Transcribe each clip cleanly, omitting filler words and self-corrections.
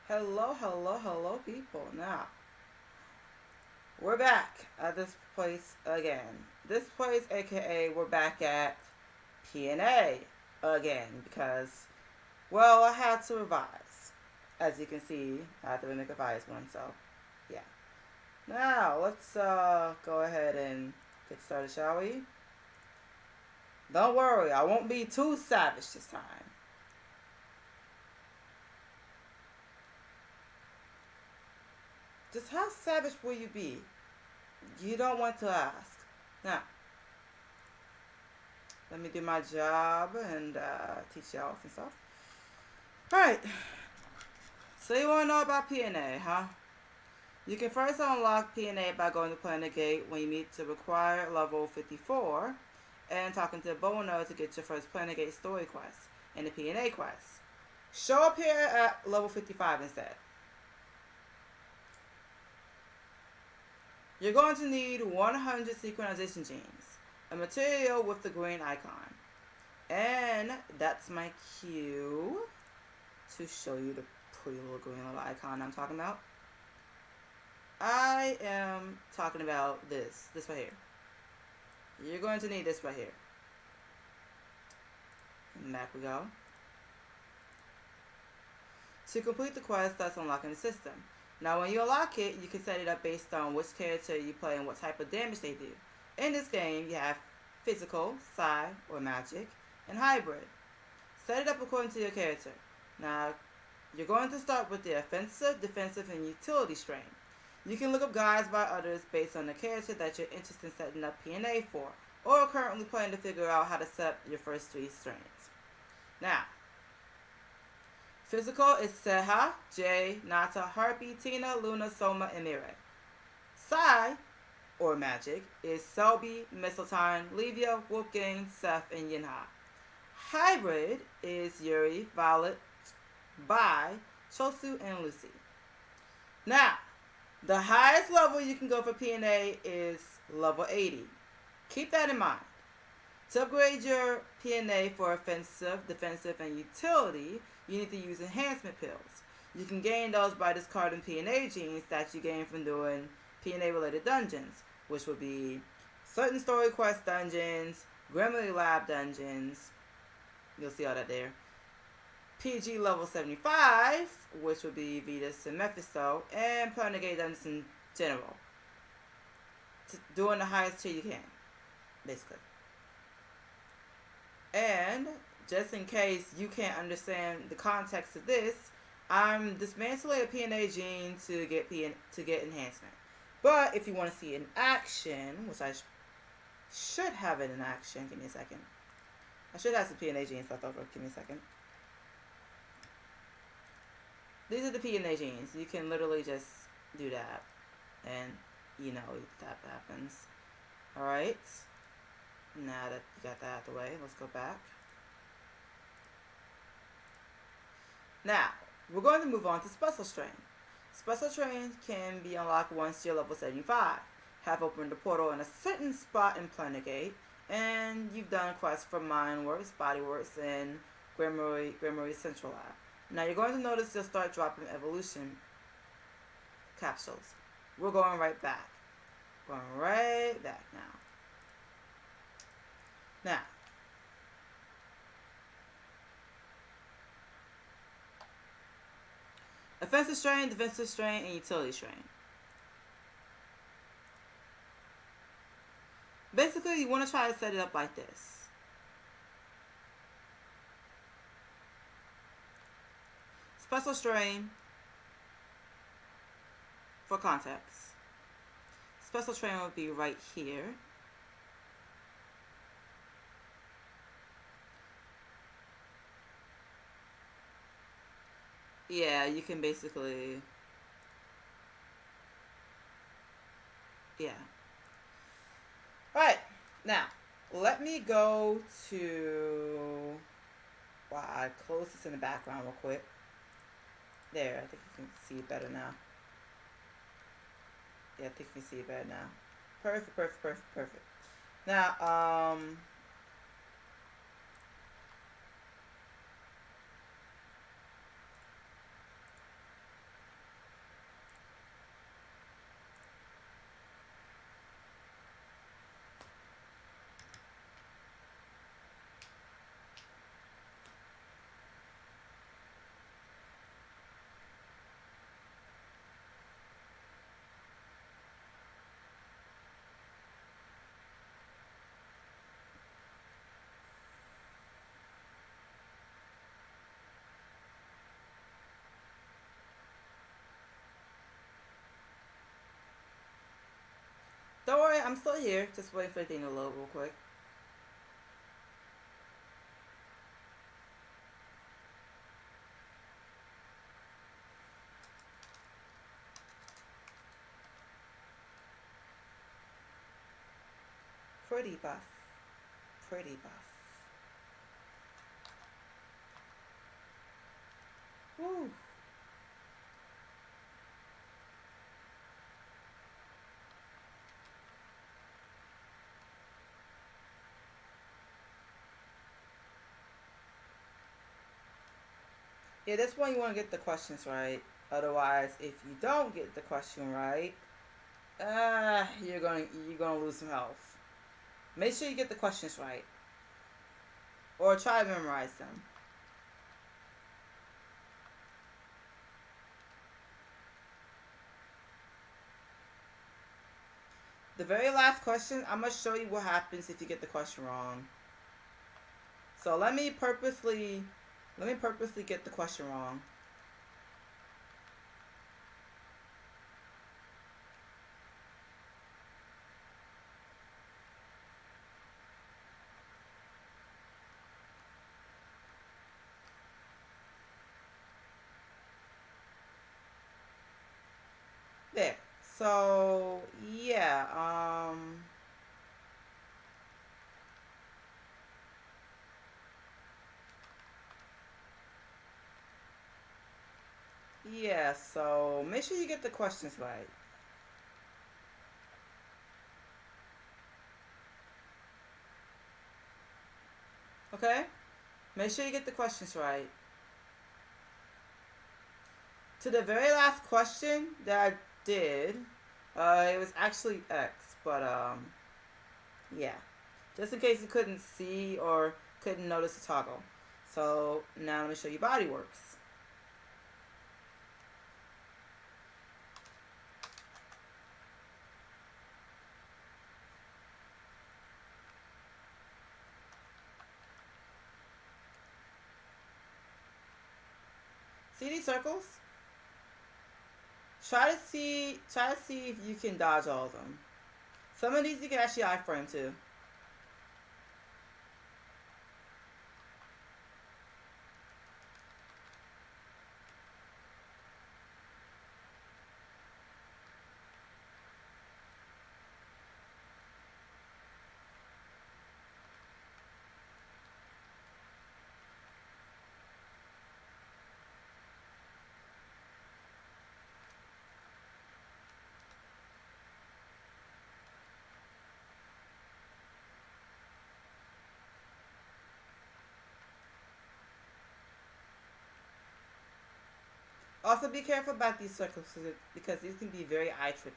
Hello, hello, hello, people. Now, we're back at this place again. This place, aka, we're back at PNA again because, well, I had to revise. As you can see, I had to make a revised one, so yeah. Now, let's go ahead and get started, shall we? Don't worry, I won't be too savage this time. Just how savage will you be? You don't want to ask. Now, let me do my job and teach y'all some stuff. Alright, so you want to know about PNA, huh? You can first unlock PNA by going to Planet Gate when you meet to require level 54 and talking to Bono to get your first Planet Gate story quest and the PNA quest. Show up here at level 55 instead. You're going to need 100 synchronization genes, a material with the green icon. And that's my cue to show you the pretty little green little icon I'm talking about. I am talking about this right here. You're going to need this right here. And back we go. To complete the quest, that's unlocking the system. Now when you unlock it, you can set it up based on which character you play and what type of damage they do. In this game, you have physical, psi, or magic, and hybrid. Set it up according to your character. Now, you're going to start with the offensive, defensive, and utility strain. You can look up guides by others based on the character that you're interested in setting up PNA for, or are currently planning to figure out how to set up your first 3 strains. Now, physical is Seha, Jay, Nata, Harpy, Tina, Luna, Soma, and Mire. Psi, or magic, is Selby, Mistletoe, Livia, Wolfgang, Seth, and Yinha. Hybrid is Yuri, Violet, Bai, Chosu, and Lucy. Now, the highest level you can go for PNA is level 80. Keep that in mind. To upgrade your PNA for offensive, defensive, and utility, you need to use enhancement pills. You can gain those by discarding PNA genes that you gain from doing PNA-related dungeons, which would be certain story quest dungeons, Gremlin Lab dungeons, you'll see all that there, PG level 75, which would be Vetus and Mephisto, and Planet Gate dungeons in general. Doing the highest tier you can, basically. And just in case you can't understand the context of this, I'm dismantling a PNA gene to get enhancement. But if you want to see it in action, which I should have it in action, give me a second. I should have some PNA genes left over. Give me a second. These are the PNA genes. You can literally just do that, and you know that happens. All right. Now that you got that out of the way, let's go back. Now, we're going to move on to Special Strain. Special Strain can be unlocked once you're level 75. Have opened the portal in a certain spot in Planet Gate, and you've done quests for Mindworks, Bodyworks, and Grimoire Central Lab. Now you're going to notice you'll start dropping evolution capsules. We're going right back. Going right back now. Now, offensive strain, defensive strain, and utility strain. Basically, you want to try to set it up like this. Special strain, for context. Special strain would be right here. Yeah, you can basically, yeah. Alright, now, let me go to, wow, I close this in the background real quick. There, I think you can see it better now. Yeah, I think you can see it better now. Perfect, perfect, perfect, perfect. Now, I'm still here. Just waiting for the thing to load real quick. Pretty buff. Pretty buff. Woo. Yeah, this one you want to get the questions right. Otherwise, if you don't get the question right, you're gonna lose some health. Make sure you get the questions right, or try to memorize them. The very last question, I'm gonna show you what happens if you get the question wrong. So let me purposely get the question wrong. There. So yeah, so make sure you get the questions right. Okay? Make sure you get the questions right. To the very last question that I did, it was actually X, but yeah. Just in case you couldn't see or couldn't notice the toggle. So now let me show you body works. See these circles? Try to see if you can dodge all of them. Some of these you can actually iframe too. Also be careful about these circles because these can be very eye tricky.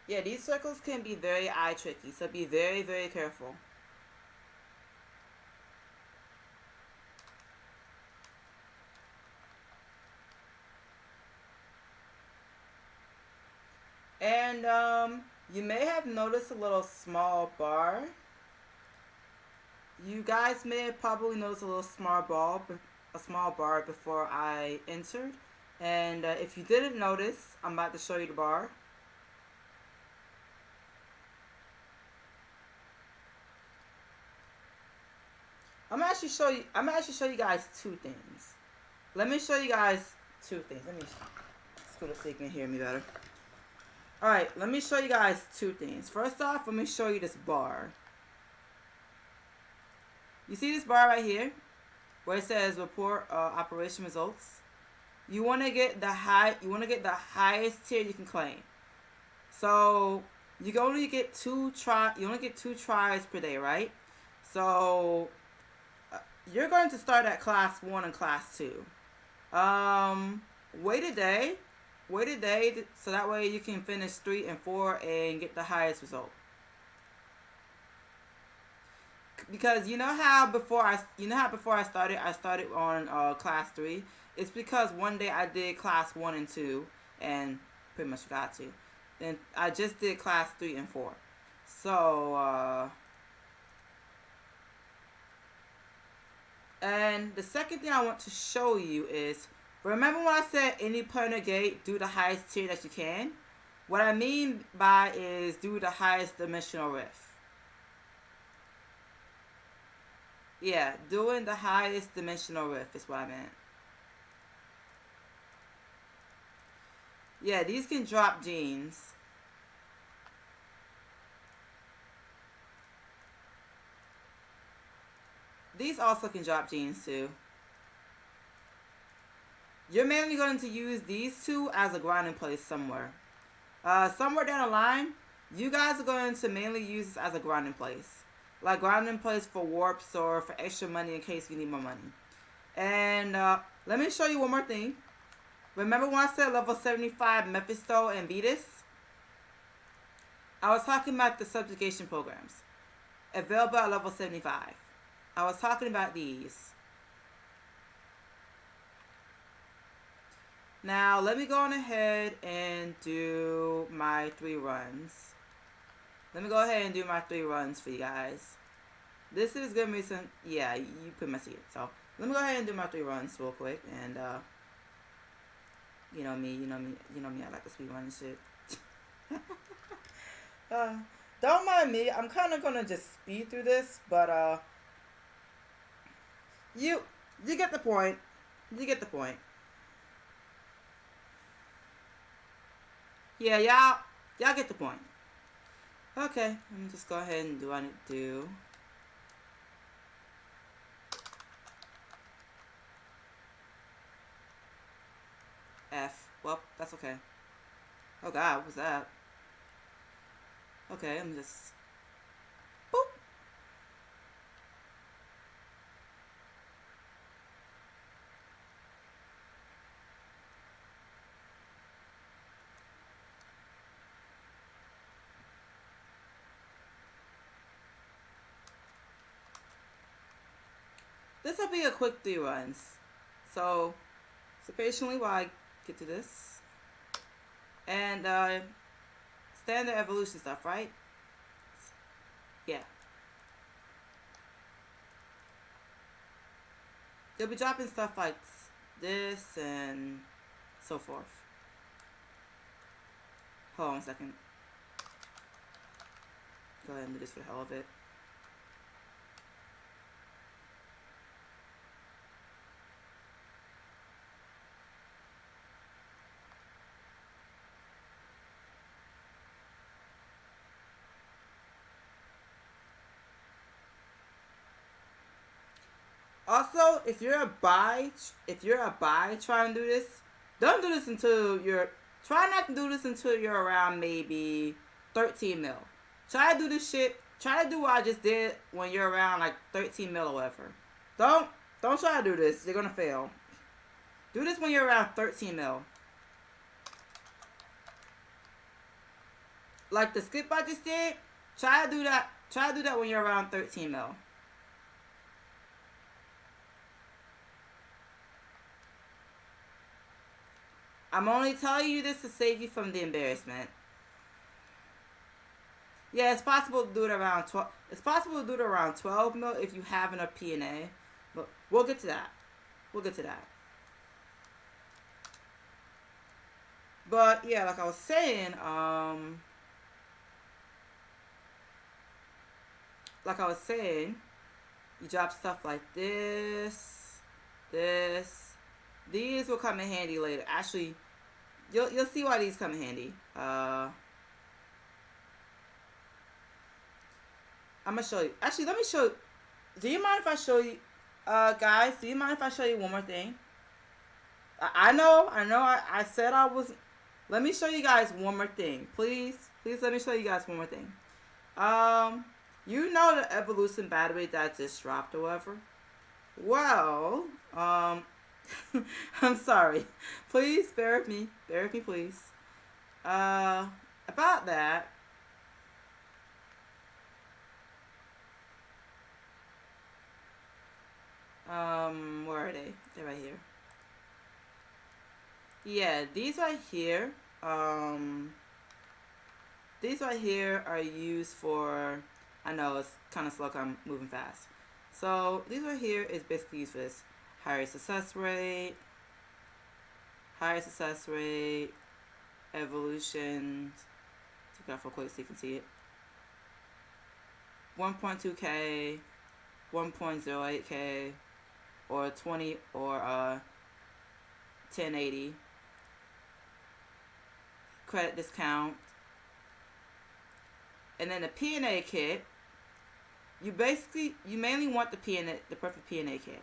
Yeah, these circles can be very eye tricky, so be very, very careful. And you may have noticed a little small bar. You guys may have probably noticed a little small bar before I entered. And if you didn't notice, I'm about to show you the bar. I'm gonna actually show you guys two things. Let me show you guys two things. Let me scoot it so you can hear me better. Alright, let me show you guys two things. First off, let me show you this bar. You see this bar right here where it says report operation results? You want to get the highest tier you can claim. So you can only get two tries per day, right? So you're going to start at class 1 and class 2. Wait a day so that way you can finish 3 and 4 and get the highest result. Because you know how before I started on class 3. It's because one day I did class 1 and 2 and pretty much forgot to. Then I just did class 3 and 4. So and the second thing I want to show you is Remember when I said any point or gate, do the highest tier that you can? What I mean by is do the highest dimensional rift. Yeah, doing the highest dimensional rift is what I meant. Yeah, these can drop genes. These also can drop genes too. You're mainly going to use these two as a grinding place somewhere. Somewhere down the line, you guys are going to mainly use this as a grinding place. Like grinding place for warps or for extra money in case you need more money. And let me show you one more thing. Remember when I said level 75 Mephisto and Vetus? I was talking about the subjugation programs. Available at level 75. I was talking about these. Now, let me go on ahead and do my 3 runs. Let me go ahead and do my 3 runs for you guys. This is going to be some... Yeah, you pretty much see it. So, let me go ahead and do my 3 runs real quick. And, you know me, I like to speed run and shit. Don't mind me. I'm kind of going to just speed through this. But, you get the point. You get the point. Yeah, y'all get the point. Okay, let me just go ahead and do what I need to do. F. Well, that's okay. Oh God, what was that? Okay, I'm just... Boop. This will be a quick 3 runs. So patiently while I get to this. And standard evolution stuff, right? Yeah. They'll be dropping stuff like this and so forth. Hold on a second. Go ahead and do this for the hell of it. Also, if you're a buy trying to do this, don't do this until try not to do this until you're around maybe 13 mil. Try to do this shit, try to do what I just did when you're around like 13 mil or whatever. Don't try to do this, you're gonna fail. Do this when you're around 13 mil. Like the skip I just did, try to do that when you're around 13 mil. I'm only telling you this to save you from the embarrassment. Yeah, it's possible to do it around 12. It's possible to do it around 12 mil if you have enough PNA. But we'll get to that. We'll get to that. But yeah, like I was saying, you drop stuff like this. These will come in handy later. Actually, you'll see why these come in handy. I'm gonna show you. Actually, let me show you. Do you mind if I show you, guys? Do you mind if I show you one more thing? I know. I said I was. Let me show you guys one more thing, please. Please let me show you guys one more thing. You know the evolution battery that just dropped or whatever? Well, I'm sorry. Please bear with me. Bear with me, please. About that. Where are they? They're right here. Yeah, these right here. These right here are used for. I know it's kind of slow. 'Cause I'm moving fast. So these right here is basically used for this higher success rate. higher success rate, evolution. Take it off real quick so you can see it. 1.2K, 1.08K, or 20 or 1080. Credit discount. And then the PNA kit, you mainly want the perfect PNA kit.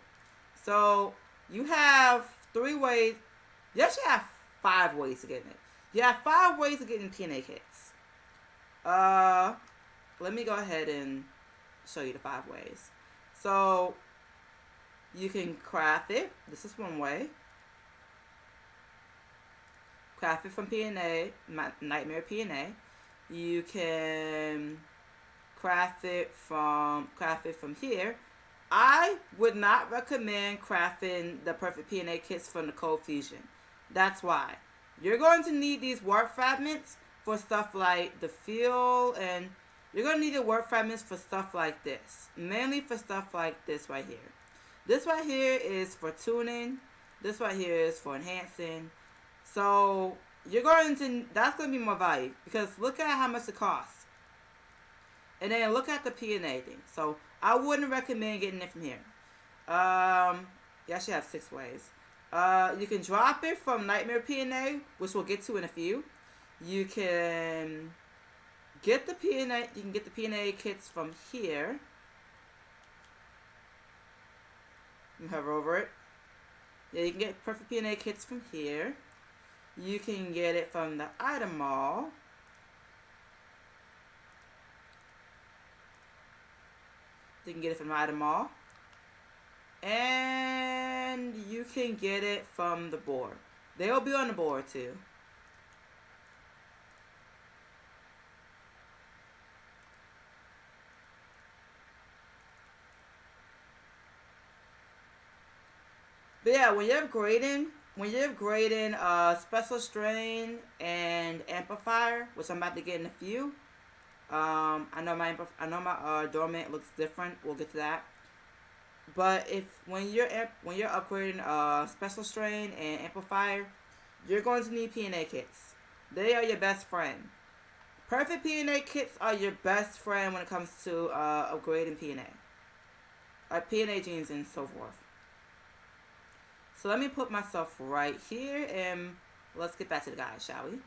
So you have 3 ways. You actually have 5 ways to get it. You have 5 ways of getting PNA kits. Let me go ahead and show you the 5 ways. So you can craft it. This is one way. Craft it from PNA, Nightmare PNA. You can craft it from here. I would not recommend crafting the perfect PNA kits from the Cold Fusion. That's why. You're going to need these warp fragments for stuff like the fuel, and you're going to need the warp fragments for stuff like this. Mainly for stuff like this right here. This right here is for tuning. This right here is for enhancing. So that's going to be more value, because look at how much it costs. And then look at the PNA thing. So I wouldn't recommend getting it from here. You actually have 6 ways. You can drop it from Nightmare PNA, which we'll get to in a few. You can get the PNA. You can get the PNA kits from here. You hover over it. Yeah, you can get perfect PNA kits from here. You can get it from the item mall. You can get it from the item mall. And you can get it from the board. They'll be on the board too. But yeah, when you're upgrading special strain and amplifier, which I'm about to get in a few. I know my dormant looks different. We'll get to that. But when you're upgrading special strain and amplifier, you're going to need PNA kits. They are your best friend. Perfect PNA kits are your best friend when it comes to upgrading PNA. PNA genes and so forth. So let me put myself right here, and let's get back to the guide, shall we?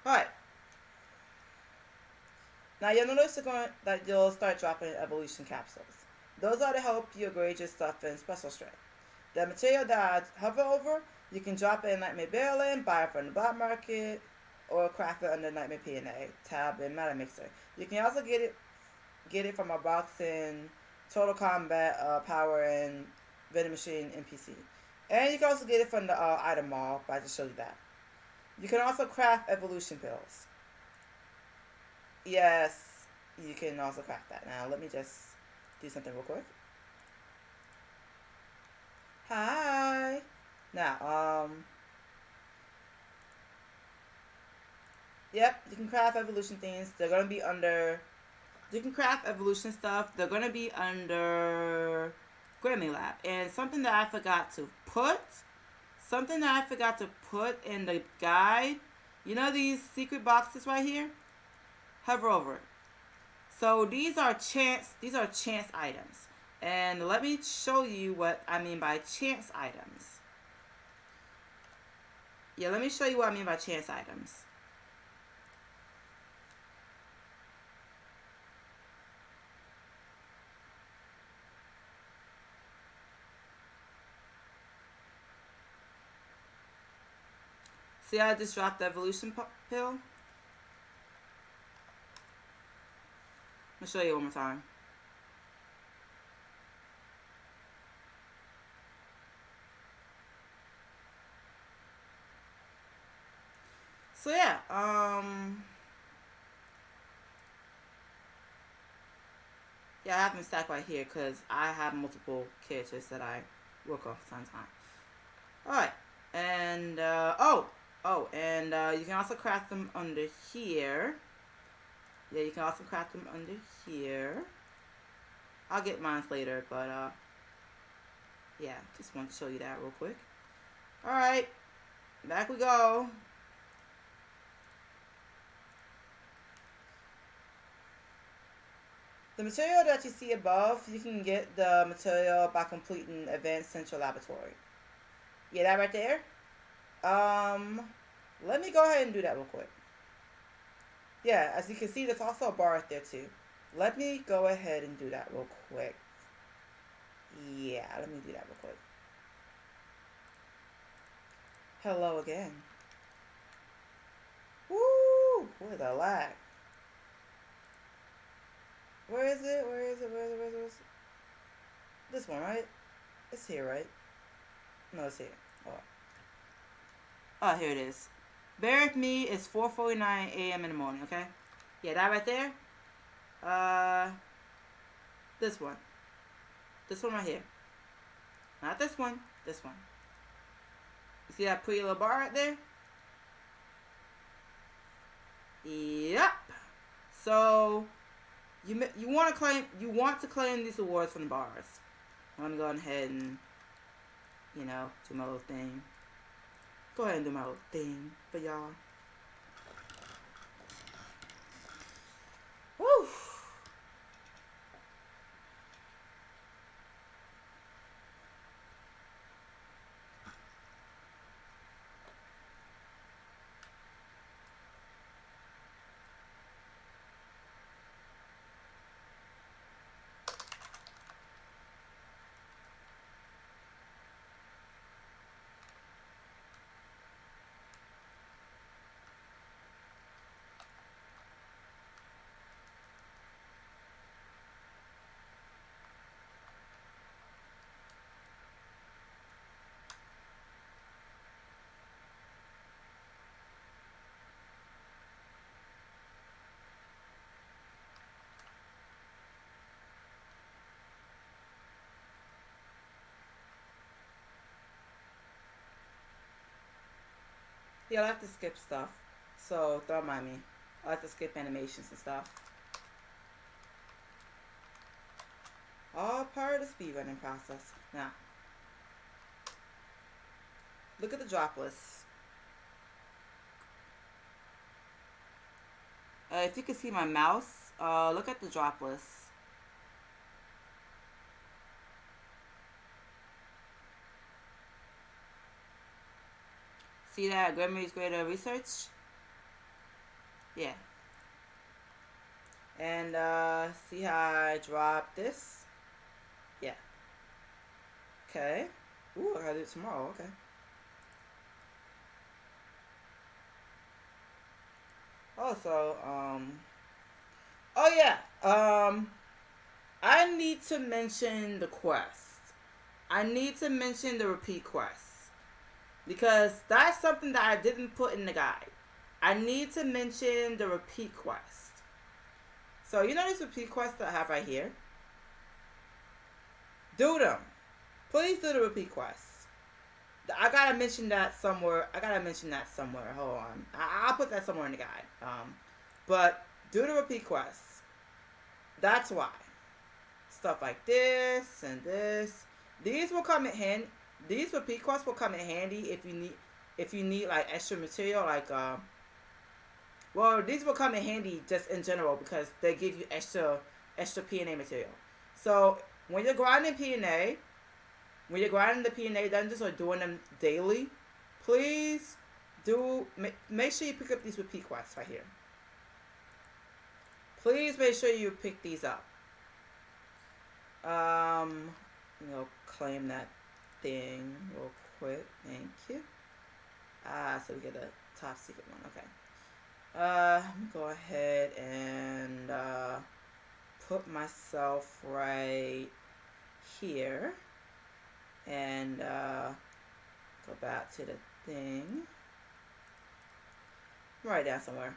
Alright. Now you'll notice that you'll start dropping evolution capsules. Those are to help you upgrade your stuff in special strength. The material that I hover over, you can drop it in Nightmare Barrel, buy it from the black market, or craft it under Nightmare PNA tab in Meta Mixer. You can also get it from a box in Total Combat, Power, and Vending Machine NPC. And you can also get it from the item mall, but I just showed you that. You can also craft evolution pills. Yes, you can also craft that. Now, let me just do something real quick. Hi! Now, yep, you can craft evolution things. They're going to be under... You can craft evolution stuff. They're going to be under Grammy Lab. And something that I forgot to put in the guide, you know these secret boxes right here? Hover over it. So these are chance items. And let me show you what I mean by chance items. Yeah, let me show you what I mean by chance items. See how I just dropped the evolution pill? I'll show you one more time. So yeah, yeah, I have them stacked right here because I have multiple characters that I work off time to time. Alright, and you can also craft them under here. Yeah, you can also craft them under here. I'll get mine later, but Yeah, just want to show you that real quick. Alright, back we go. The material that you see above, you can get the material by completing Advanced Central Laboratory. Yeah, that right there? Let me go ahead and do that real quick. Yeah, as you can see, there's also a bar right there too. Let me go ahead and do that real quick. Yeah, let me do that real quick. Hello again. Woo! Where's the lag? Where is it? Where is it? Where is it? Where is it? Where is it? This one, right? It's here, right? No, it's here. Oh, here it is. Bear with me. It's 4:49 a.m. in the morning, okay? Yeah, that right there. This one. This one right here. Not this one. This one. You see that pretty little bar right there? Yep. So you want to claim these awards from the bars. I'm gonna go ahead and do my little thing. Go ahead and do my little thing for y'all. Woo! Yeah, I like to skip stuff, so don't mind me. I like to skip animations and stuff. All part of the speedrunning process. Now, look at the droplets. If you can see my mouse, look at the droplets. See that Grammy's Greater Research? Yeah. And see how I dropped this? Yeah. Okay. Ooh, I gotta do it tomorrow. Okay. Also, oh yeah. I need to mention the quest. I need to mention the repeat quest. Because that's something that I didn't put in the guide. I need to mention the repeat quest. So, you know these repeat quests that I have right here? Do them. Please do the repeat quests. I gotta mention that somewhere. Hold on. I'll put that somewhere in the guide. But do the repeat quests. That's why. Stuff like this and this. These will come in handy. These repeat quests will come in handy if you need like extra material, like well, these will come in handy just in general because they give you extra PNA material. So when you're grinding PNA, when you're grinding the PNA dungeons or doing them daily, please make sure you pick up these repeat quests right here. Please make sure you pick these up. Claim that thing real quick. Thank you. So we get a top secret one. Okay. Let me go ahead and put myself right here and go back to the thing. Right down somewhere.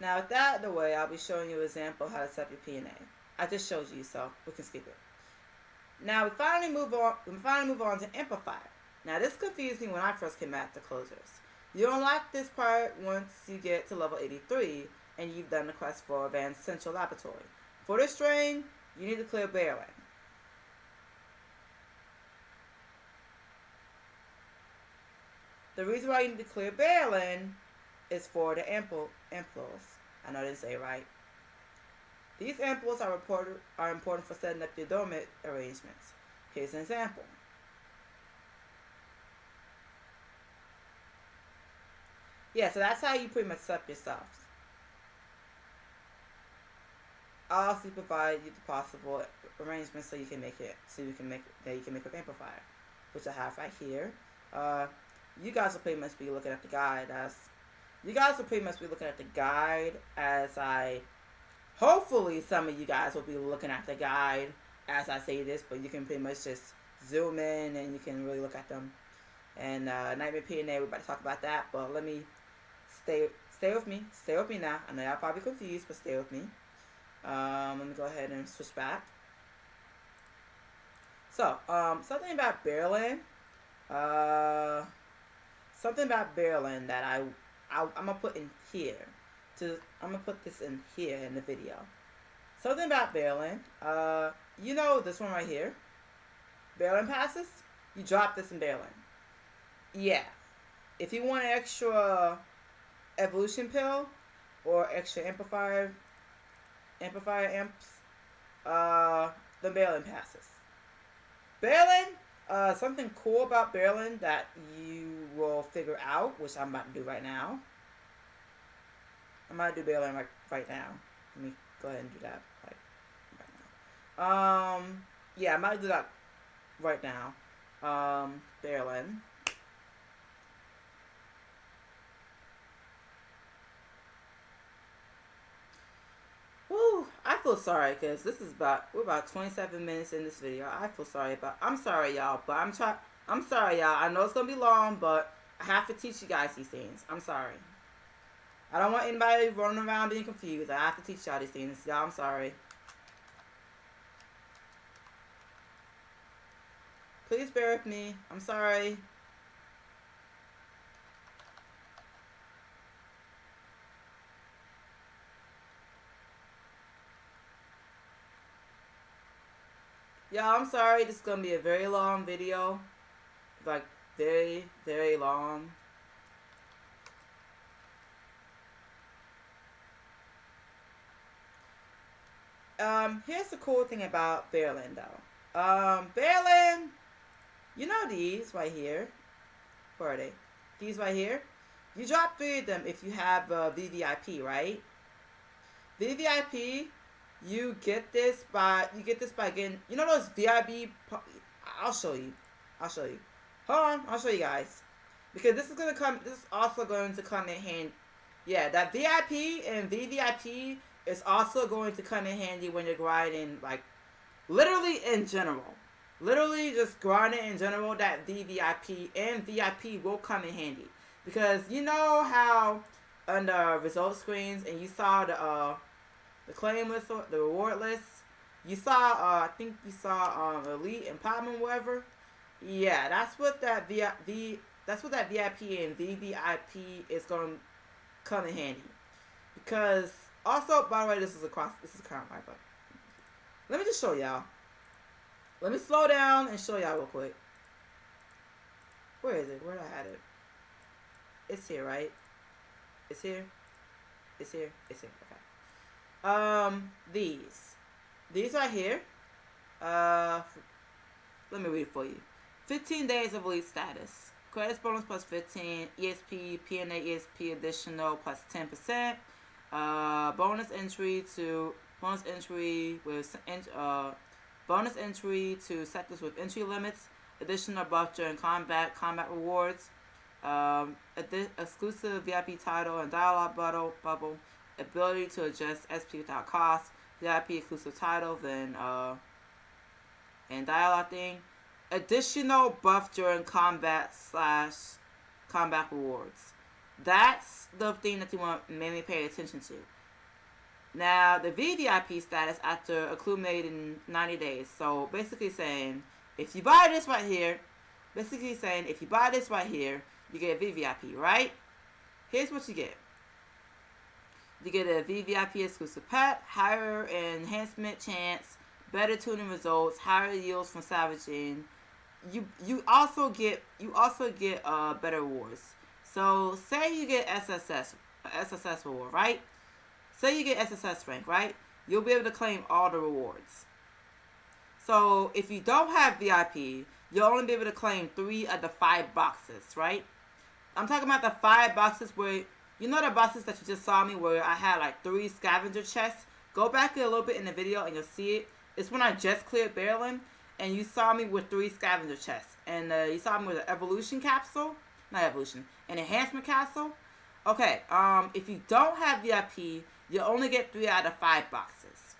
Now with that out of the way, I'll be showing you an example of how to set up your PNA. I just showed you, so we can skip it. Now we finally move on to Amplifier. Now this confused me when I first came back to Closers. You don't like this part once you get to level 83 and you've done the quest for Advanced Central Laboratory. For this strain, you need to clear barreling. The reason why you need to clear barreling is for the ampoules. I know I didn't say it right. These ampoules are important for setting up your dormant arrangements. Here's an example. Yeah, so that's how you pretty much set up yourself. I'll also provide you the possible arrangements so you can make with amplifier, which I have right here. You guys will pretty much be looking at the guide as I. Hopefully, some of you guys will be looking at the guide as I say this, but you can pretty much just zoom in and you can really look at them. And Nightmare PNA, we're about to talk about that, but let me stay with me now. I know y'all probably confused, but stay with me. Let me go ahead and switch back. So, something about barreling that I'm gonna put in here. I'm gonna put this in here in the video. Something about barreling. You know this one right here. Barreling passes. You drop this in barreling. Yeah. If you want an extra evolution pill or extra amplifier amps, the barreling passes. Barreling. Something cool about barreling that you will figure out, which I'm about to do right now. I'm about to do barreling right now. Let me go ahead and do that right now. Yeah, I'm about to do that right now. Barreling. Woo! I feel sorry because we're about 27 minutes in this video. I'm sorry y'all, but I'm sorry y'all. I know it's gonna be long, but I have to teach you guys these things. I'm sorry. I don't want anybody running around being confused. I have to teach y'all these things. Y'all, I'm sorry. Please bear with me. I'm sorry. Y'all, I'm sorry. This is going to be a very long video. Like, very, very long. Here's the cool thing about barreling, though. Barreling, you know these right here. Where are they? These right here. You drop 3 of them if you have VVIP, right? VVIP, you get this by getting, you know those VIB. I'll show you. Hold on, I'll show you guys, because this is also going to come in handy. Yeah, that VIP and VVIP is also going to come in handy when you're grinding, like, literally in general. Literally just grinding in general, that VVIP and VIP will come in handy. Because you know how on the result screens, and you saw the claim list, the reward list, you saw, I think you saw Elite and Platinum, whatever. Yeah, that's what that VIP and VVIP is going to come in handy. Because, also, by the way, this is current right, but let me just show y'all. Let me slow down and show y'all real quick. Where is it? Where did I have it? It's here, right? It's here. Okay. These right here. Let me read it for you. 15 days of elite status. Credits bonus plus 15. ESP, PNA ESP additional plus 10%. Bonus entry to sectors with entry limits. Additional buff during combat rewards. Exclusive VIP title and dialogue bubble. Ability to adjust SP without cost. VIP exclusive title, then and dialogue thing. Additional buff during combat rewards. That's the thing that you want to mainly pay attention to. Now, the VVIP status after accumulating 90 days. So, basically saying, if you buy this right here, you get VVIP, right? Here's what you get. You get a VVIP exclusive pet, higher enhancement chance, better tuning results, higher yields from salvaging. You also get better rewards. So say you get SSS reward, right? Say you get SSS rank, right? You'll be able to claim all the rewards. So if you don't have VIP, you'll only be able to claim 3 of the 5 boxes, right? I'm talking about the 5 boxes where, you know the boxes that you just saw me where I had like 3 scavenger chests? Go back a little bit in the video and you'll see it. It's when I just cleared barreling and you saw me with 3 scavenger chests. And you saw me with an evolution capsule. Not evolution. An enhancement capsule. Okay, if you don't have VIP, you only get 3 out of 5 boxes.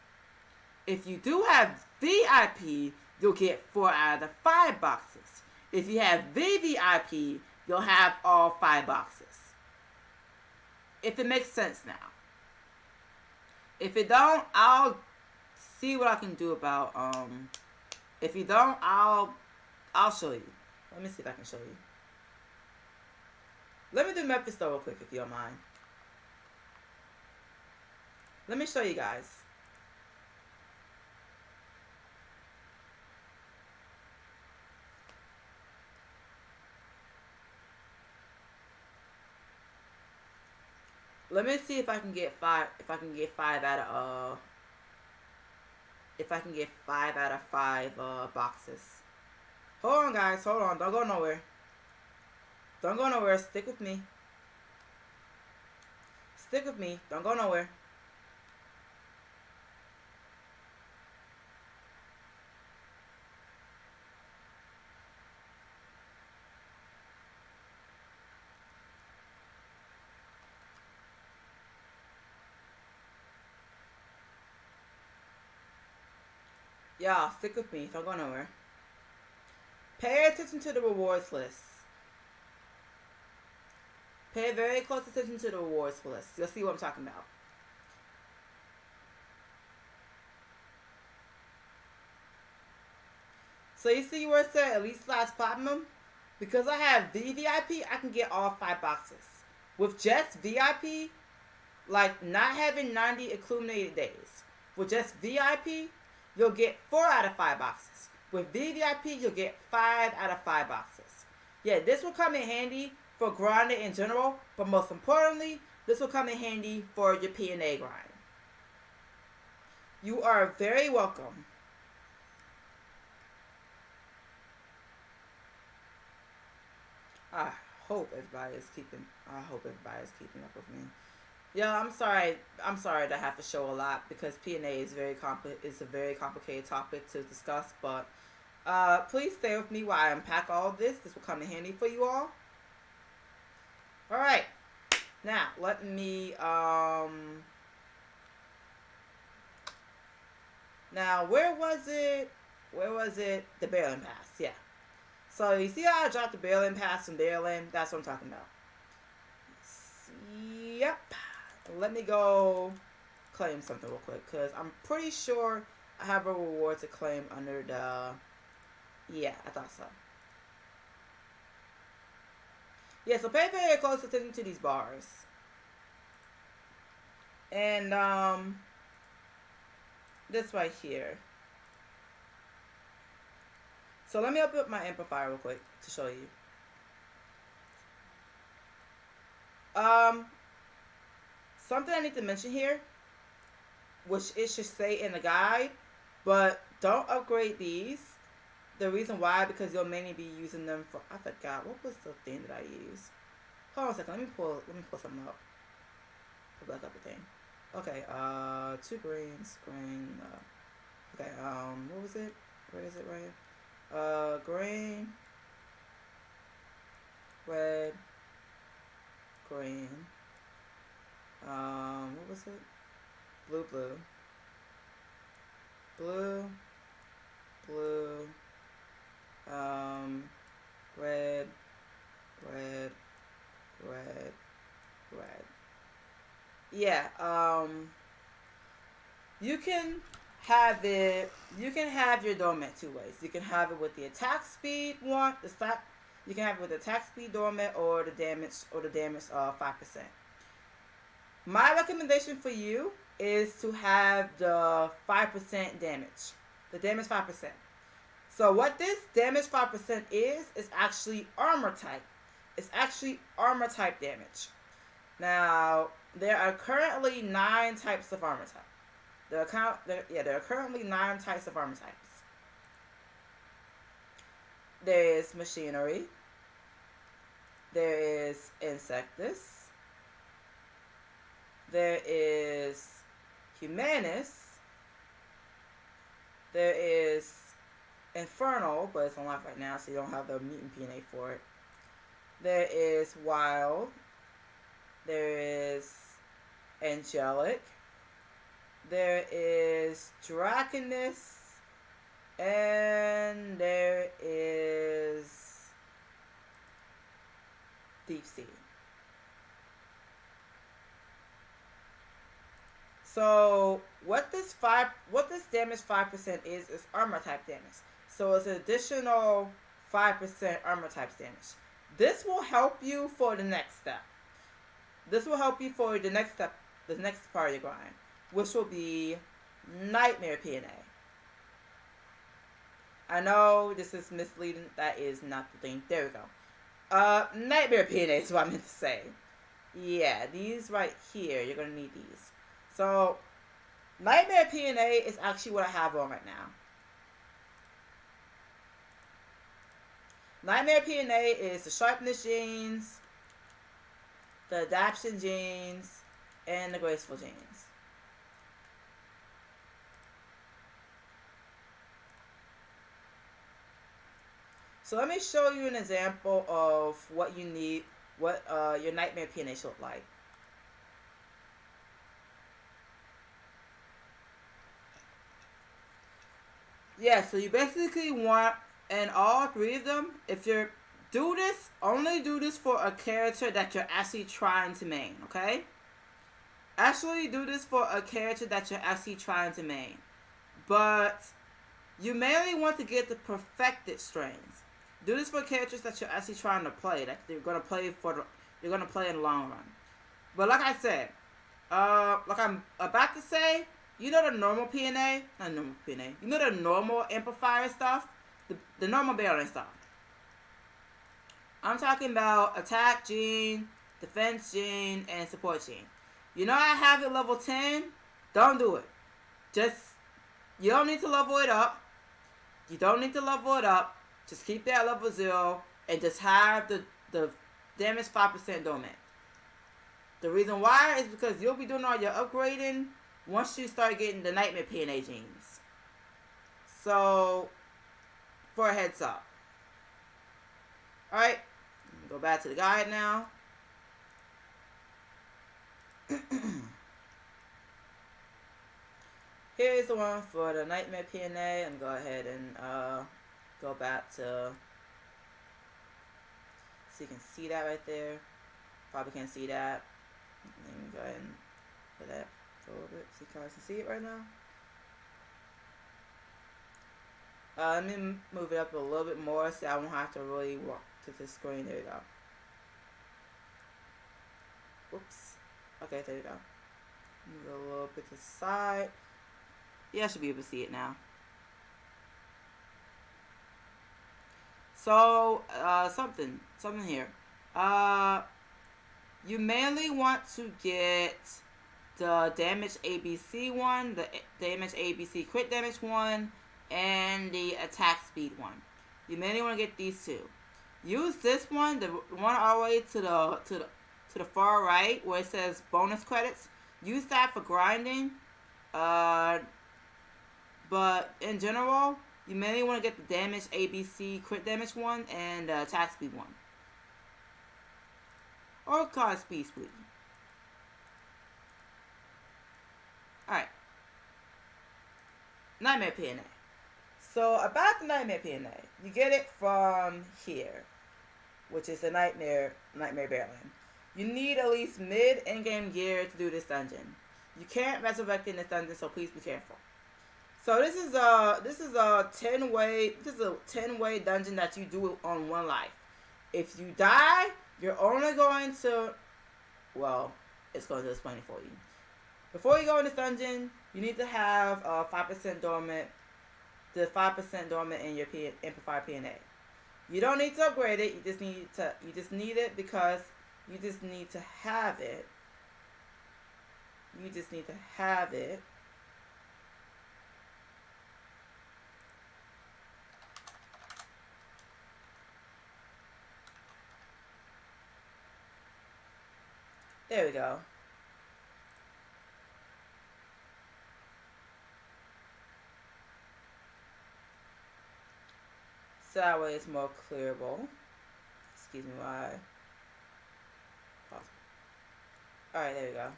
If you do have VIP, you'll get 4 out of the 5 boxes. If you have VVIP, you'll have all 5 boxes. If it makes sense now. If it don't, I'll see what I can do about, if you don't, I'll show you. Let me see if I can show you. Let me do Mephisto real quick if you don't mind. Let me show you guys. Let me see if I can get 5. If I can get 5 out of If I can get 5 out of 5 boxes. Hold on, guys. Hold on. Don't go nowhere. Don't go nowhere. Stick with me. Stick with me. Don't go nowhere. Y'all, stick with me. Don't go nowhere. Pay attention to the rewards list. Pay very close attention to the rewards list. You'll see what I'm talking about. So you see where it said Elite Slash Platinum? Because I have VVIP, I can get all 5 boxes. With just VIP, like not having 90 accumulated days. With just VIP, you'll get 4 out of 5 boxes. With VVIP, you'll get 5 out of 5 boxes. Yeah, this will come in handy for grinding in general, but most importantly, this will come in handy for your PNA grind. You are very welcome. I hope everybody is keeping up with me. Yeah, I'm sorry that I have to show a lot because PNA is a very complicated topic to discuss, but please stay with me while I unpack all of this. This will come in handy for you all. Alright. Now, let me now where was it? The barreling pass, yeah. So you see how I dropped the barreling pass from barreling? That's what I'm talking about. Yep. Let me go claim something real quick because I'm pretty sure I have a reward to claim under the... Yeah, I thought so. Yeah, so pay very close attention to these bars. And this right here. So let me open up my amplifier real quick to show you. Something I need to mention here, which it should say in the guide, but don't upgrade these. The reason why, because you'll mainly be using them for, I forgot, what was the thing that I used? Hold on a second, let me pull something up. Pull back up the thing. Okay, 2 greens, green, okay, what was it? Where is it right here? Green, red, green, what was it? Blue, red, yeah, you can have your dormant 2 ways. You can have it with the attack speed one, you can have it with the attack speed dormant or the damage 5%. My recommendation for you is to have the 5% damage. The damage 5%. So what this damage 5% is actually armor type. It's actually armor type damage. Now, there are currently 9 types of armor type. There are currently 9 types of armor types. There is machinery. There is insectus. There is humanus. There is infernal, but it's unlocked right now, so you don't have the mutant PNA for it. There is wild. There is angelic. There is draconus. And there is deep sea. So what this damage 5% is armor type damage. So it's an additional 5% armor type damage. This will help you for the next step. This will help you for the next step, the next part of your grind, which will be Nightmare PNA. I know this is misleading. That is not the thing. There we go. Nightmare PNA is what I meant to say. Yeah, these right here, you're going to need these. So, Nightmare PNA is actually what I have on right now. Nightmare PNA is the Sharpness genes, the Adaption genes, and the Graceful genes. So let me show you an example of what you need, what your Nightmare PNA should look like. Yeah, so you basically want, and all 3 of them, if you're, only do this for a character that you're actually trying to main, okay? Actually do this for a character that you're actually trying to main. But you mainly want to get the perfected strains. Do this for characters that you're actually trying to play, that you're gonna play in the long run. But like I said, like I'm about to say, you know the normal PNA, not normal PNA. You know the normal amplifier stuff, the normal barreling stuff. I'm talking about attack gene, defense gene, and support gene. You know I have it level 10. Don't do it. You don't need to level it up. You don't need to level it up. Just keep that at level 0 and just have the damage 5% domain. The reason why is because you'll be doing all your upgrading once you start getting the Nightmare PNA genes. So, for a heads up. Alright, go back to the guide now. Here's the one for the Nightmare PNA. And go ahead and go back to, so you can see that right there. Probably can't see that. Let me go ahead and put that for a little bit so you guys can see it right now. Let me move it up a little bit more so I won't have to really walk to the screen. There we go. Whoops. Okay, there we go. Move it a little bit to the side. Yeah, I should be able to see it now. So, something here. You mainly want to get the damage ABC one, the damage ABC crit damage one, and the attack speed one. You mainly want to get these 2. Use this one, the one all the way to the far right where it says bonus credits. Use that for grinding. But in general, you mainly want to get the damage ABC crit damage one and the attack speed one. Or card speed split. Alright. Nightmare PNA. So about the Nightmare PNA, you get it from here, which is the Nightmare Barreling. You need at least mid in-game gear to do this dungeon. You can't resurrect in this dungeon, so please be careful. So this is a 10-way dungeon that you do on 1 life. If you die, you're only going to, well, it's going to explain it for you. Before you go in this dungeon, you need to have 5% dormant, the 5% dormant in your amplifier PNA. You don't need to upgrade it. You just need it because you just need to have it. You just need to have it. There we go. So that way it's more clearable. Excuse me, why? Pause. Alright, there we go.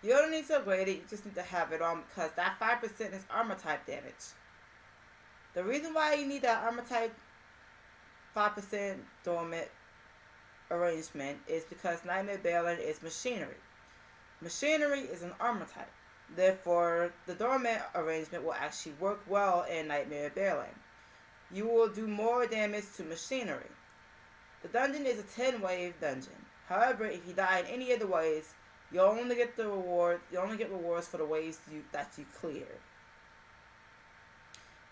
You don't need to upgrade it, you just need to have it on because that 5% is armor type damage. The reason why you need that armor type 5% dormant arrangement is because Nightmare Baron is machinery. Machinery is an armor type. Therefore, the dormant arrangement will actually work well in Nightmare Baron. You will do more damage to machinery. The dungeon is a 10-wave dungeon. However, if you die in any of the waves, you'll only get the reward. You only get rewards for the waves that you clear.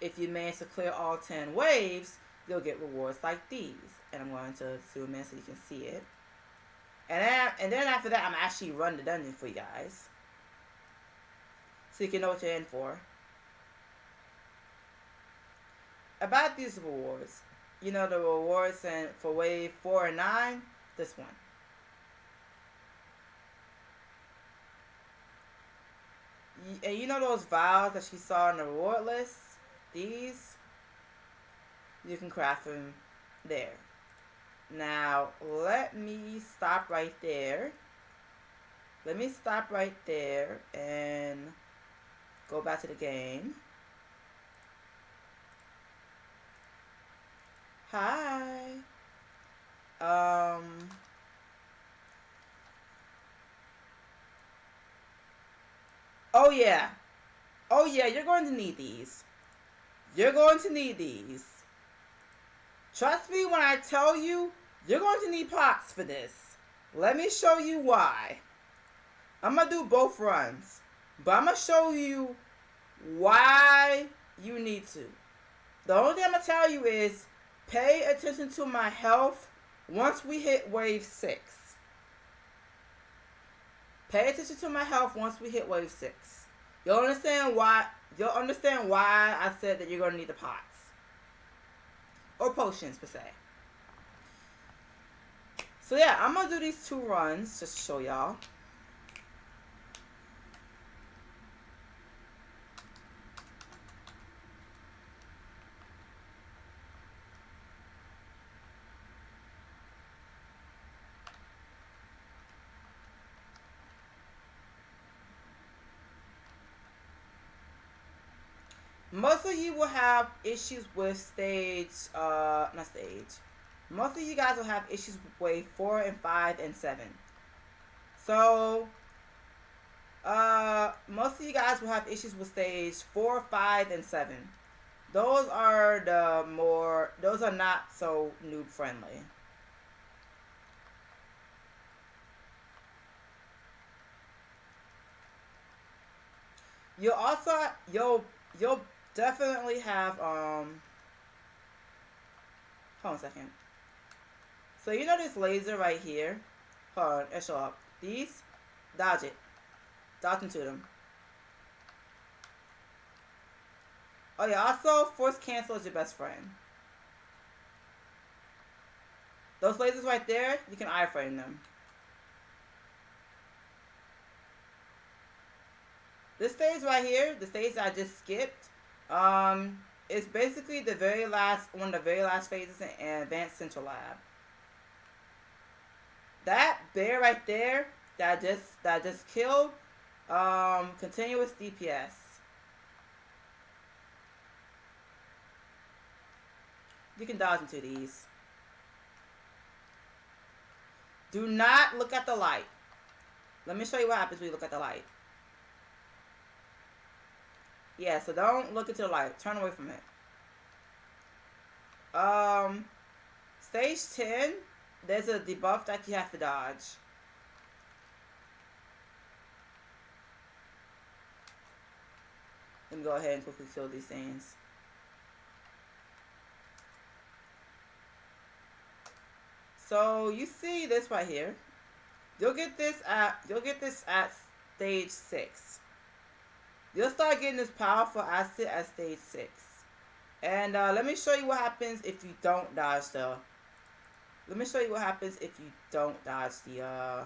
If you manage to clear all 10 waves, you'll get rewards like these. And I'm going to zoom in so you can see it. And then after that, I'm actually run the dungeon for you guys, so you can know what you're in for. About these rewards, you know the rewards for wave 4 and 9. This one. And you know those vials that you saw on the reward list? These, you can craft them there. Now, let me stop right there. Let me stop right there and go back to the game. Hi. Oh yeah. Oh yeah, you're going to need these. You're going to need these. Trust me when I tell you, you're going to need pots for this. Let me show you why. I'm going to do both runs, but I'm going to show you why you need to. The only thing I'm going to tell you is pay attention to my health once we hit wave 6. Pay attention to my health once we hit wave 6. You'll understand why I said that you're going to need the pots. Or potions, per se. So yeah, I'm going to do these 2 runs just to show y'all. Most of you will have issues with most of you guys will have issues with wave 4 and 5 and 7. So, most of you guys will have issues with stage 4, 5, and 7. Those are not so noob friendly. You'll definitely have, hold on a second. So you know this laser right here? Hold on, it'll show up. These, dodge it. Dodge into them. Oh yeah, also, force cancel is your best friend. Those lasers right there, you can iframe them. This stage right here, the stage that I just skipped, is basically one of the very last phases in Advanced Central Lab. That bear right there that I just killed, continuous DPS. You can dodge into these. Do not look at the light. Let me show you what happens when you look at the light. Yeah, so don't look into the light. Turn away from it. Stage 10, there's a debuff that you have to dodge. can go ahead and quickly kill these things. So you see this right here. You'll get this at stage 6. You'll start getting this powerful asset at stage 6. And let me show you what happens if you don't dodge the. Let me show you what happens if you don't dodge the.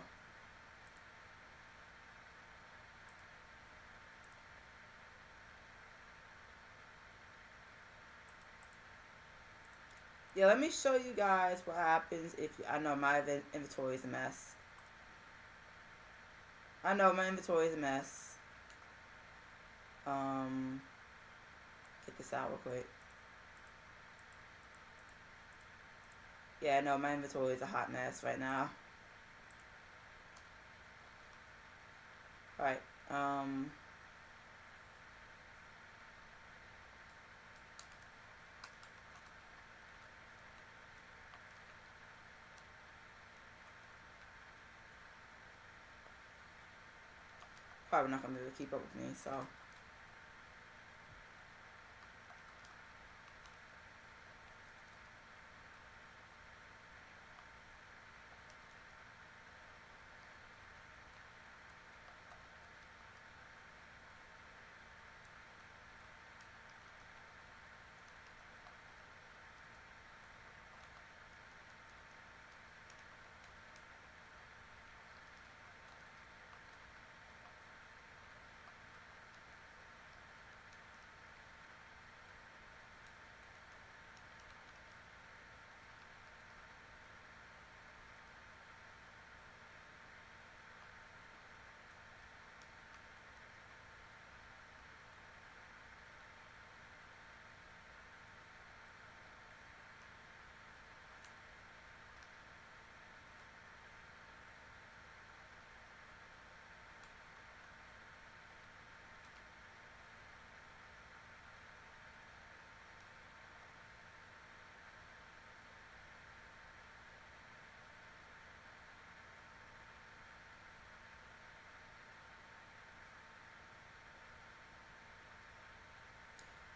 Yeah, let me show you guys what happens if you. I know my inventory is a mess. I know my inventory is a mess. Get this out real quick. Yeah, no, my inventory is a hot mess right now. Alright, probably not gonna be able to keep up with me, so.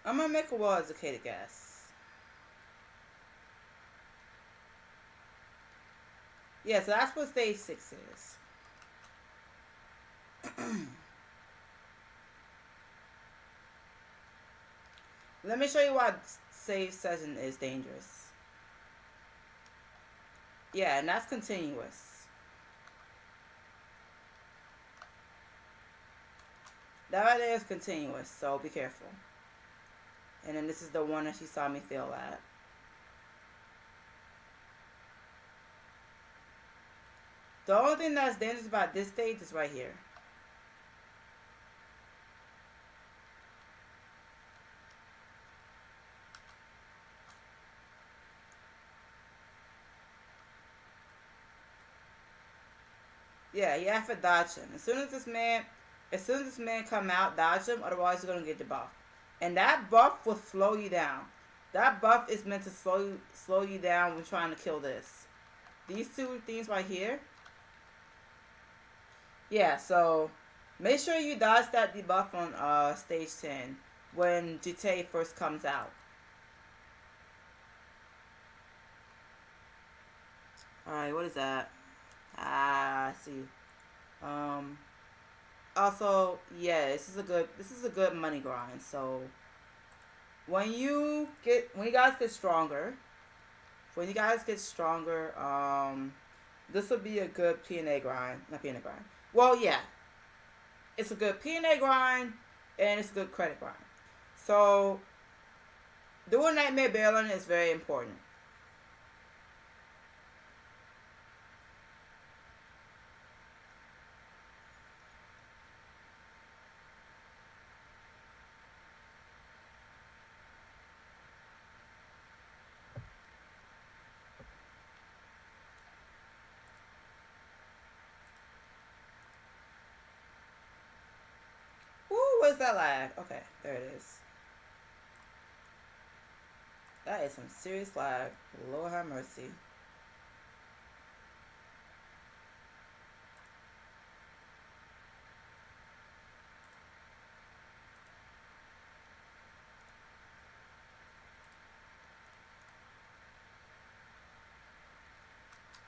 I'm gonna make a well-educated guess. Yeah, so that's what stage 6 is. Let me show you why stage 7 is dangerous. Yeah, and that's continuous. That right there is continuous, so be careful. And then this is the one that she saw me fail at. The only thing that's dangerous about this stage is right here. Yeah, you have to dodge him. As soon as this man come out, dodge him, otherwise you're gonna get the buff. And that buff will slow you down. That buff is meant to slow you down when trying to kill this. These two things right here. Yeah, so make sure you dodge that debuff on stage 10 when GTA first comes out. Alright, what is that? I see. Also, yeah, this is a good money grind. So when you guys get stronger, this will be a good PNA grind. Not PNA grind. Well, yeah, it's a good PNA grind and it's a good credit grind. So doing Nightmare Baron is very important. Where's that lag? Okay, there it is. That is some serious lag. Lord have mercy.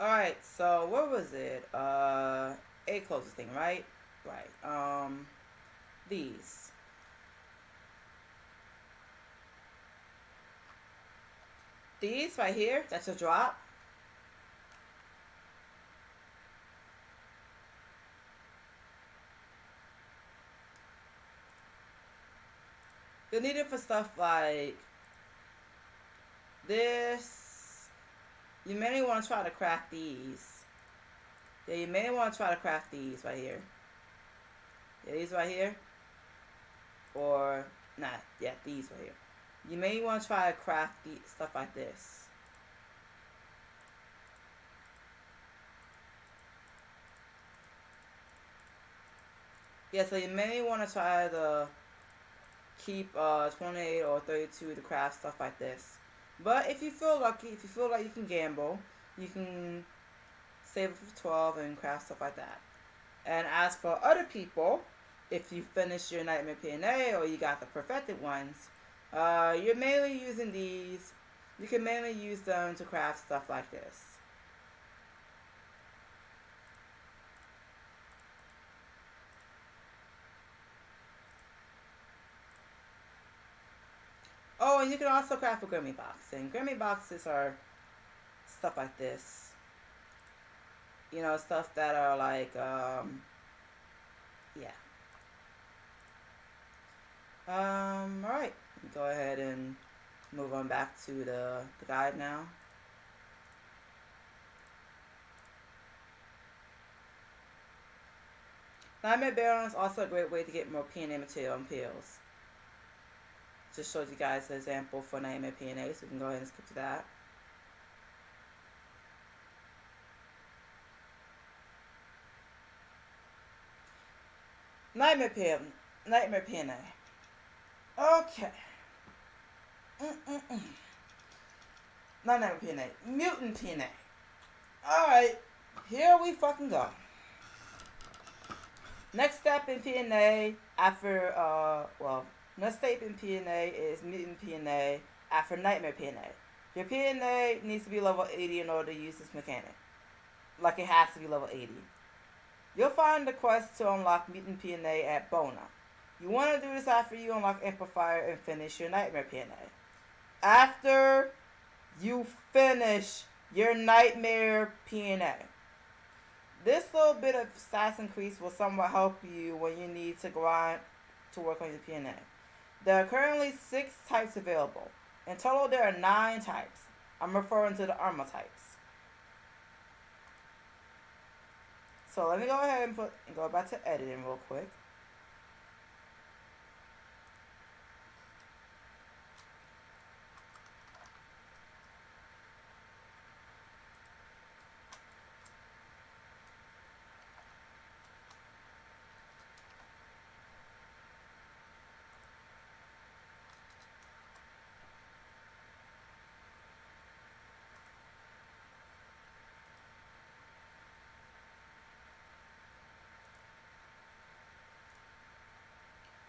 Alright, so what was it? A closest thing, right? Right. These. These right here, that's a drop. You'll need it for stuff like this. You may want to try to craft these. Yeah, you may want to try to craft these right here. Yeah, these right here. Or, not, yeah, these right here. You may want to try to craft stuff like this. Yeah, so you may want to try to keep 28 or 32 to craft stuff like this. But if you feel lucky, if you feel like you can gamble, you can save it for 12 and craft stuff like that. And as for other people, if you finish your Nightmare PNA or you got the perfected ones, you're mainly using these. You can mainly use them to craft stuff like this. Oh, and you can also craft a Grimmy box. And Grimmy boxes are stuff like this. You know, stuff that are like, yeah. Alright. Go ahead and move on back to the guide now. Nightmare Baron is also a great way to get more PNA material and pills. Just showed you guys an example for Nightmare PNA, so we can go ahead and skip to that. Nightmare PNA. Okay. Not Nightmare PNA. Mutant PNA. Alright. Here we fucking go. Next step in PNA after, next step in PNA is Mutant PNA after Nightmare PNA. Your PNA needs to be level 80 in order to use this mechanic. Like it has to be level 80. You'll find the quest to unlock Mutant PNA at Bona. You want to do this after you unlock Amplifier and finish your Nightmare PNA. After you finish your Nightmare PNA. This little bit of stats increase will somewhat help you when you need to grind to work on your PNA. There are currently 6 types available. In total, there are 9 types. I'm referring to the armor types. So let me go ahead and go back to editing real quick.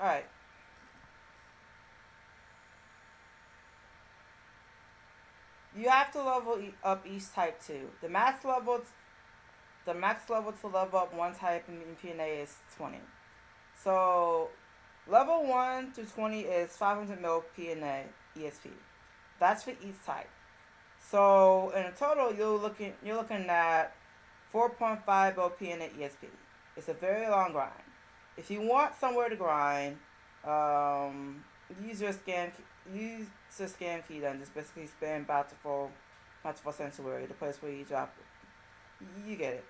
Alright. You have to level up each type too. The max level to level up one type in PNA is 20. So level 1 to 20 is 500 mil PNA ESP. That's for each type. So in a total, you're looking at 4.5 mil PNA ESP. It's a very long grind. If you want somewhere to grind, use your scan key then just basically spam Bountiful Sanctuary, the place where you drop it. You get it.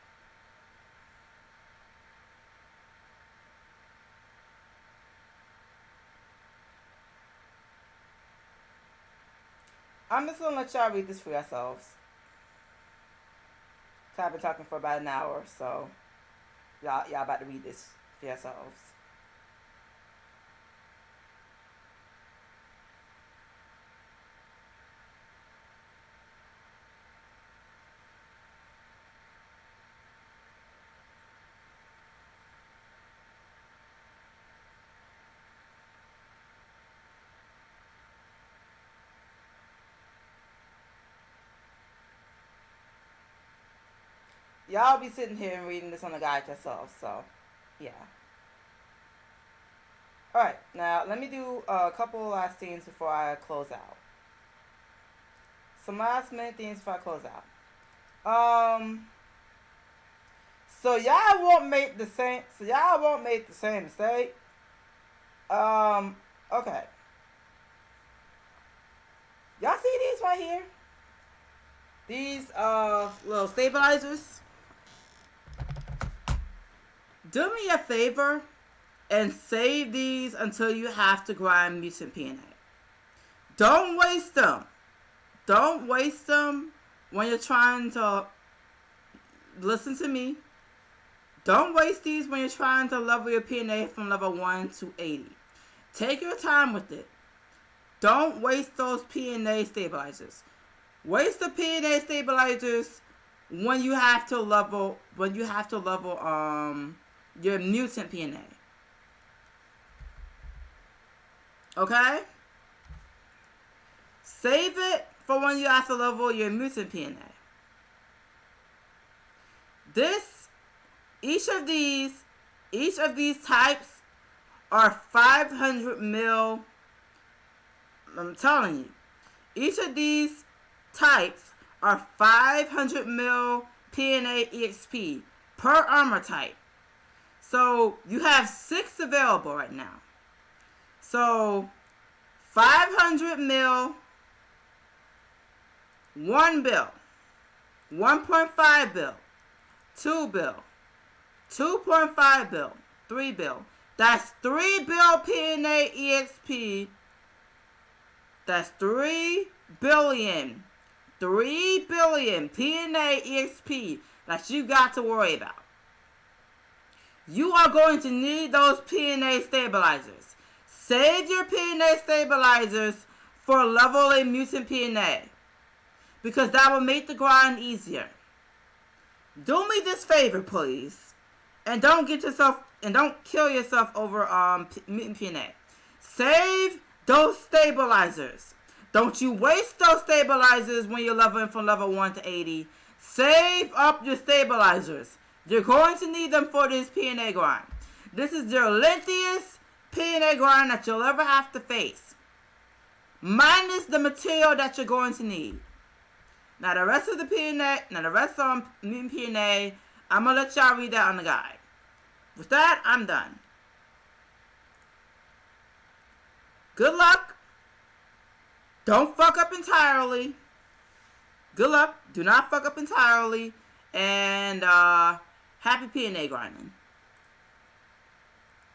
I'm just gonna let y'all read this for yourselves. Cause I've been talking for about an hour, so y'all about to read this for yourselves. y'all be sitting here and reading this on the guide yourself. So, yeah. All right, now let me do a couple last things before I close out. Some last minute things before I close out. So y'all won't make the same. Mistake. Okay. Y'all see these right here? These little stabilizers. Do me a favor and save these until you have to grind mutant PNA. Don't waste them. Don't waste them when you're trying to, listen to me. Don't waste these when you're trying to level your PNA from level 1 to 80. Take your time with it. Don't waste those PNA stabilizers. Waste the PNA stabilizers when you have to level your mutant PNA. Okay? Save it for when you have to level your mutant PNA. Each of these types are 500 mil. I'm telling you, each of these types are 500 mil PNA EXP per armor type. So you have 6 available right now. So 500 mil, 1 bill, 1.5 bill, 2 bill, 2.5 bill, 3 bill. That's 3 bill PNA EXP. That's 3 billion. 3 billion PNA EXP that you got to worry about. You are going to need those PNA stabilizers. Save your PNA stabilizers for leveling mutant PNA, because that will make the grind easier. Do me this favor, please, and don't kill yourself over mutant PNA. Save those stabilizers. Don't you waste those stabilizers when you're leveling from level 1 to 80. Save up your stabilizers. You're going to need them for this PNA grind. This is your lengthiest PNA grind that you'll ever have to face, minus the material that you're going to need. Now the rest of the mutant PNA, I'm going to let y'all read that on the guide. With that, I'm done. Good luck. Don't fuck up entirely. Good luck. Do not fuck up entirely. And happy PNA grinding.